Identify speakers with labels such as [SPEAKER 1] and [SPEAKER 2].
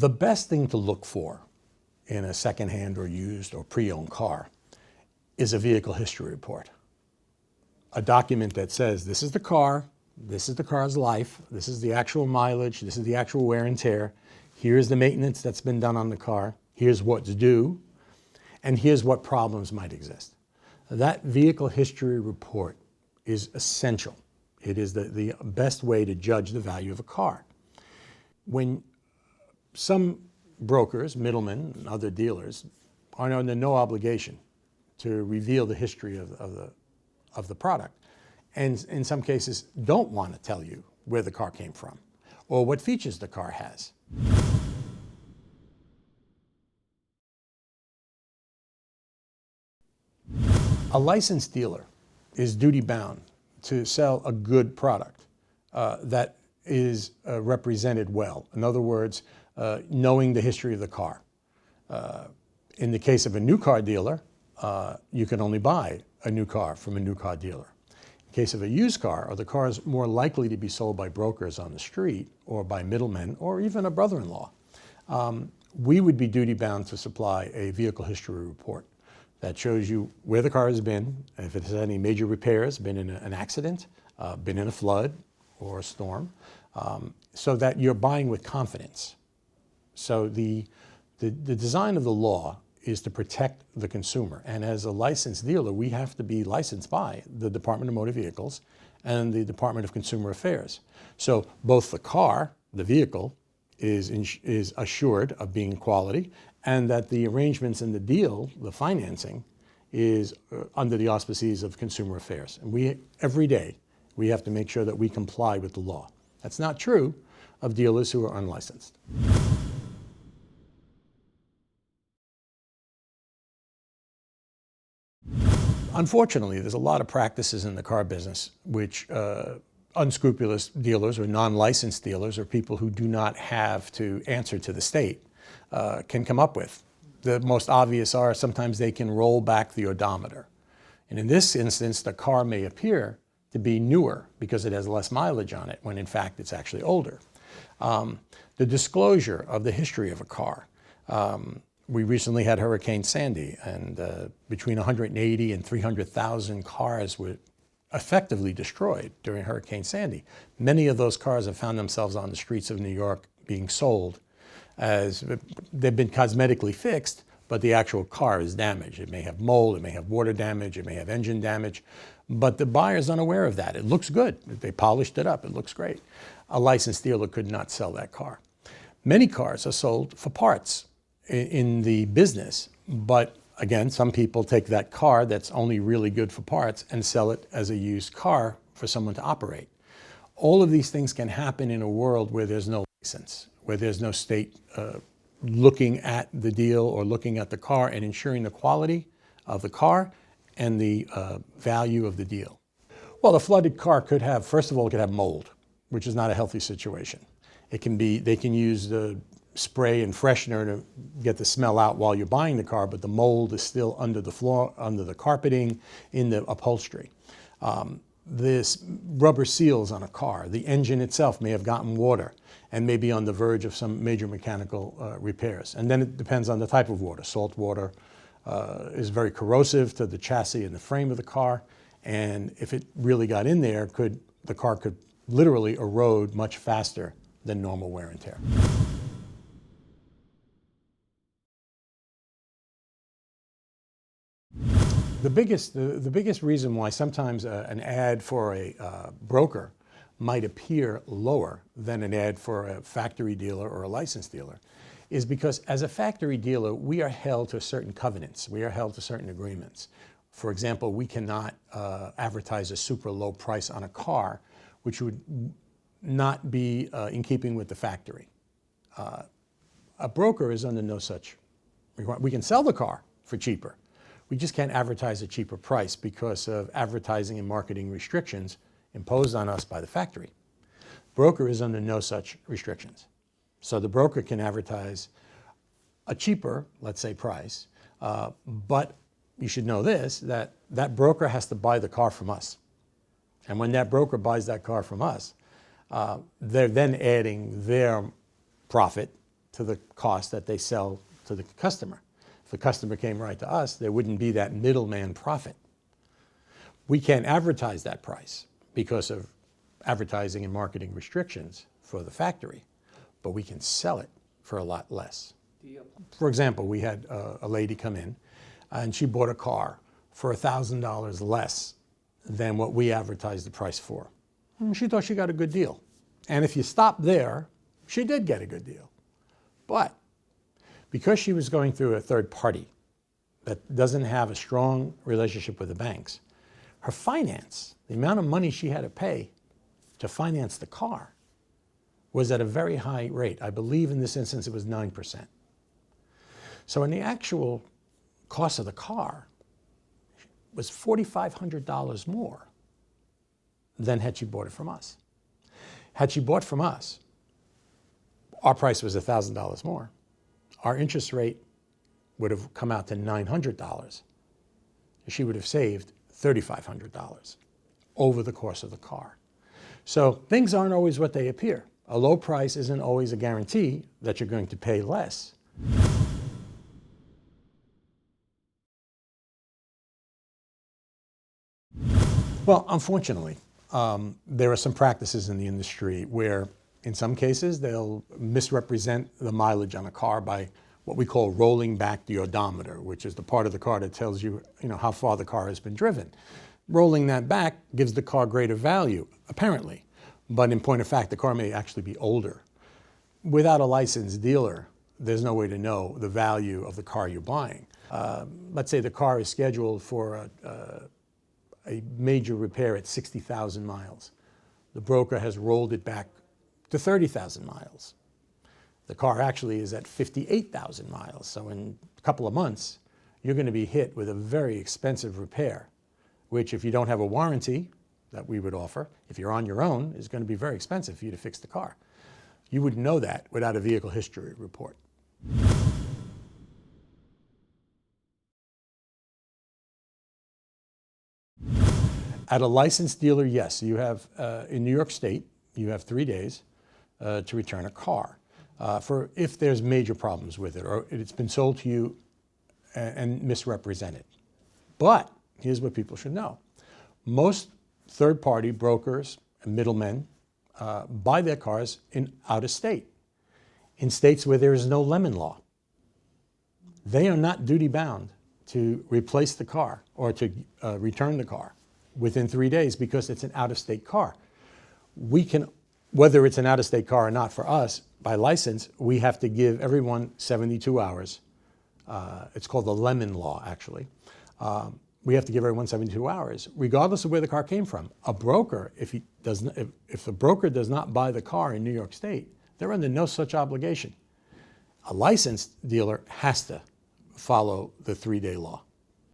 [SPEAKER 1] The best thing to look for in a secondhand or used or pre-owned car is a vehicle history report. A document that says this is the car, this is the car's life, this is the actual mileage, this is the actual wear and tear, here's the maintenance that's been done on the car, here's what's due, and here's what problems might exist. That vehicle history report is essential. It is the best way to judge the value of a car. When some brokers, middlemen, and other dealers are under no obligation to reveal the history of the product, and in some cases don't want to tell you where the car came from or what features the car has. A licensed dealer is duty-bound to sell a good product that is represented well. In other words, knowing the history of the car. In the case of a new car dealer, you can only buy a new car from a new car dealer. In the case of a used car, or the car is more likely to be sold by brokers on the street or by middlemen or even a brother-in-law, we would be duty-bound to supply a vehicle history report that shows you where the car has been, if it has any major repairs, been in an accident, been in a flood or a storm, so that you're buying with confidence. So the design of the law is to protect the consumer. And as a licensed dealer, we have to be licensed by the Department of Motor Vehicles and the Department of Consumer Affairs. So both the car, the vehicle, is assured of being quality, and that the arrangements in the deal, the financing, is under the auspices of Consumer Affairs. And every day, we have to make sure that we comply with the law. That's not true of dealers who are unlicensed. Unfortunately, there's a lot of practices in the car business which unscrupulous dealers or non-licensed dealers or people who do not have to answer to the state can come up with. The most obvious are sometimes they can roll back the odometer. And in this instance, the car may appear to be newer because it has less mileage on it, when in fact it's actually older. The disclosure of the history of a car. We recently had Hurricane Sandy, and between 180 and 300,000 cars were effectively destroyed during Hurricane Sandy. Many of those cars have found themselves on the streets of New York being sold as they've been cosmetically fixed, but the actual car is damaged. It may have mold, it may have water damage, it may have engine damage, but the buyer's unaware of that. It looks good. They polished it up. It looks great. A licensed dealer could not sell that car. Many cars are sold for parts in the business, but again, some people take that car that's only really good for parts and sell it as a used car for someone to operate. All of these things can happen in a world where there's no license, where there's no state looking at the deal or looking at the car and ensuring the quality of the car and the value of the deal. Well, a flooded car could have, first of all, it could have mold, which is not a healthy situation. They can use the spray and freshener to get the smell out while you're buying the car, but the mold is still under the floor, under the carpeting, in the upholstery. This rubber seals on a car. The engine itself may have gotten water and may be on the verge of some major mechanical repairs. And then it depends on the type of water. Salt water is very corrosive to the chassis and the frame of the car. And if it really got in there, the car could literally erode much faster than normal wear and tear. The biggest reason why sometimes an ad for a broker might appear lower than an ad for a factory dealer or a licensed dealer is because as a factory dealer, we are held to certain covenants. We are held to certain agreements. For example, we cannot advertise a super low price on a car, which would not be in keeping with the factory. A broker is under no such requirement. We can sell the car for cheaper. We just can't advertise a cheaper price because of advertising and marketing restrictions imposed on us by the factory. Broker is under no such restrictions. So the broker can advertise a cheaper, let's say, price, but you should know this, that broker has to buy the car from us. And when that broker buys that car from us, they're then adding their profit to the cost that they sell to the customer. If the customer came right to us, there wouldn't be that middleman profit. We can't advertise that price because of advertising and marketing restrictions for the factory, but we can sell it for a lot less. For example, we had a lady come in and she bought a car for $1,000 less than what we advertised the price for. And she thought she got a good deal. And if you stop there, she did get a good deal. But because she was going through a third party that doesn't have a strong relationship with the banks, her finance, the amount of money she had to pay to finance the car, was at a very high rate. I believe in this instance it was 9%. So in the actual cost of the car was $4,500 more than had she bought it from us. Had she bought from us, our price was $1,000 more. Our interest rate would have come out to $900. She would have saved $3,500 over the course of the car. So things aren't always what they appear. A low price isn't always a guarantee that you're going to pay less. Well, unfortunately, there are some practices in the industry where, in some cases, they'll misrepresent the mileage on a car by what we call rolling back the odometer, which is the part of the car that tells you, how far the car has been driven. Rolling that back gives the car greater value, apparently. But in point of fact, the car may actually be older. Without a licensed dealer, there's no way to know the value of the car you're buying. Let's say the car is scheduled for a major repair at 60,000 miles. The broker has rolled it back to 30,000 miles. The car actually is at 58,000 miles. So in a couple of months, you're going to be hit with a very expensive repair, which if you don't have a warranty that we would offer, if you're on your own, is going to be very expensive for you to fix the car. You wouldn't know that without a vehicle history report. At a licensed dealer, yes, you have, in New York State, you have 3 days to return a car for if there's major problems with it or it's been sold to you and misrepresented. But here's what people should know. Most third-party brokers and middlemen buy their cars out of state, in states where there is no lemon law. They are not duty-bound to replace the car or to return the car within 3 days because it's an out-of-state car. We can, whether it's an out-of-state car or not, for us, by license, we have to give everyone 72 hours. It's called the lemon law, actually. We have to give everyone 72 hours, regardless of where the car came from. A broker, if the broker does not buy the car in New York State, they're under no such obligation. A licensed dealer has to follow the 3-day law.